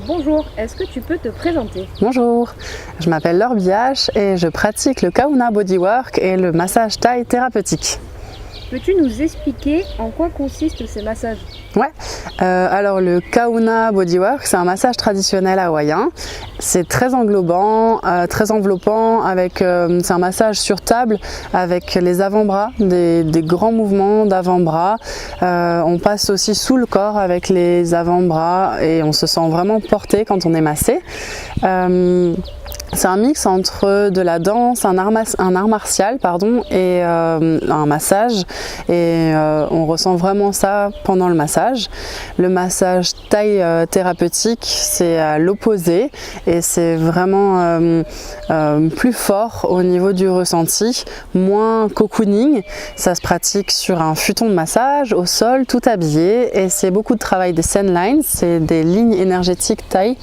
Bonjour, est-ce que tu peux te présenter? Bonjour, je m'appelle Laure Biache et je pratique le Kauna Bodywork et le massage thaï thérapeutique. Peux-tu nous expliquer en quoi consistent ces massages? Ouais, alors le Kauna Bodywork, c'est un massage traditionnel hawaïen. C'est très englobant, très enveloppant, c'est un massage sur table avec les avant-bras, des grands mouvements d'avant-bras. On passe aussi sous le corps avec les avant-bras et on se sent vraiment porté quand on est massé. C'est un mix entre de la danse, un art martial et un massage, et on ressent vraiment ça pendant le massage. Le massage thaï thérapeutique, c'est à l'opposé et c'est vraiment plus fort au niveau du ressenti, moins cocooning. Ça se pratique sur un futon de massage, au sol, tout habillé, et c'est beaucoup de travail des Sen Lines, c'est des lignes énergétiques thaï,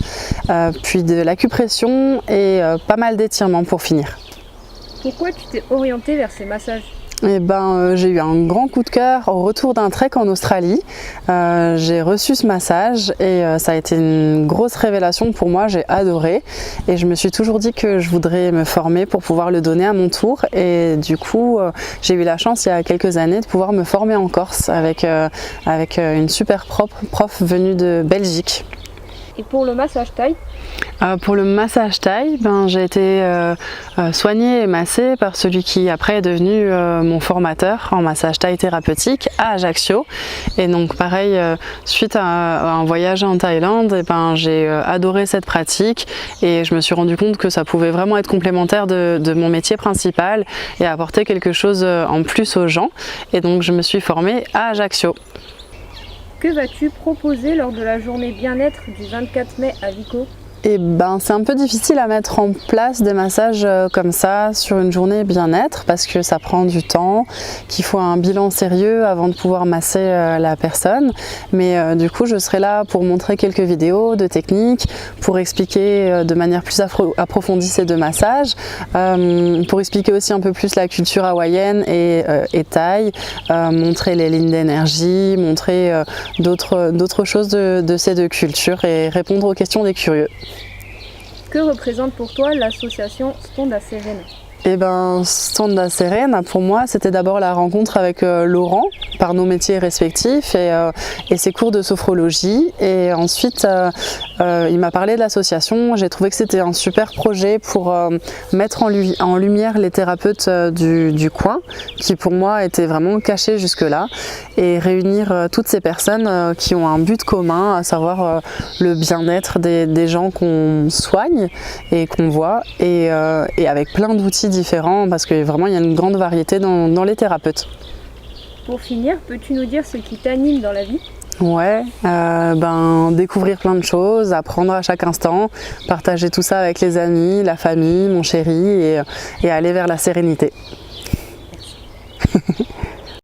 puis de l'acupression et pas mal d'étirements pour finir. Pourquoi tu t'es orientée vers ces massages? J'ai eu un grand coup de cœur au retour d'un trek en Australie. J'ai reçu ce massage et ça a été une grosse révélation pour moi, j'ai adoré et je me suis toujours dit que je voudrais me former pour pouvoir le donner à mon tour, et du coup j'ai eu la chance il y a quelques années de pouvoir me former en Corse avec une super prof venue de Belgique. Et pour le massage thaï? Pour le massage thaï, j'ai été soignée et massée par celui qui après est devenu mon formateur en massage thaï thérapeutique à Ajaccio. Et donc pareil, suite à un voyage en Thaïlande, j'ai adoré cette pratique et je me suis rendu compte que ça pouvait vraiment être complémentaire de mon métier principal et apporter quelque chose en plus aux gens. Et donc je me suis formée à Ajaccio. Que vas-tu proposer lors de la journée bien-être du 24 mai à Vico? C'est un peu difficile à mettre en place des massages comme ça sur une journée bien-être parce que ça prend du temps, qu'il faut un bilan sérieux avant de pouvoir masser la personne. Mais du coup, je serai là pour montrer quelques vidéos de techniques, pour expliquer de manière plus approfondie ces deux massages, pour expliquer aussi un peu plus la culture hawaïenne et thaï, montrer les lignes d'énergie, montrer d'autres choses de ces deux cultures et répondre aux questions des curieux. Que représente pour toi l'association Stonda Serena? Stonda Serena, pour moi, c'était d'abord la rencontre avec Laurent, par nos métiers respectifs, et ses cours de sophrologie. Et ensuite, il m'a parlé de l'association. J'ai trouvé que c'était un super projet pour mettre en lumière les thérapeutes du coin, qui pour moi étaient vraiment cachés jusque-là, et réunir toutes ces personnes qui ont un but commun, à savoir le bien-être des gens qu'on soigne et qu'on voit, et avec plein d'outils différents, parce que vraiment il y a une grande variété dans les thérapeutes. Pour finir, peux-tu nous dire ce qui t'anime dans la vie? Ouais, découvrir plein de choses, apprendre à chaque instant, partager tout ça avec les amis, la famille, mon chéri, et aller vers la sérénité.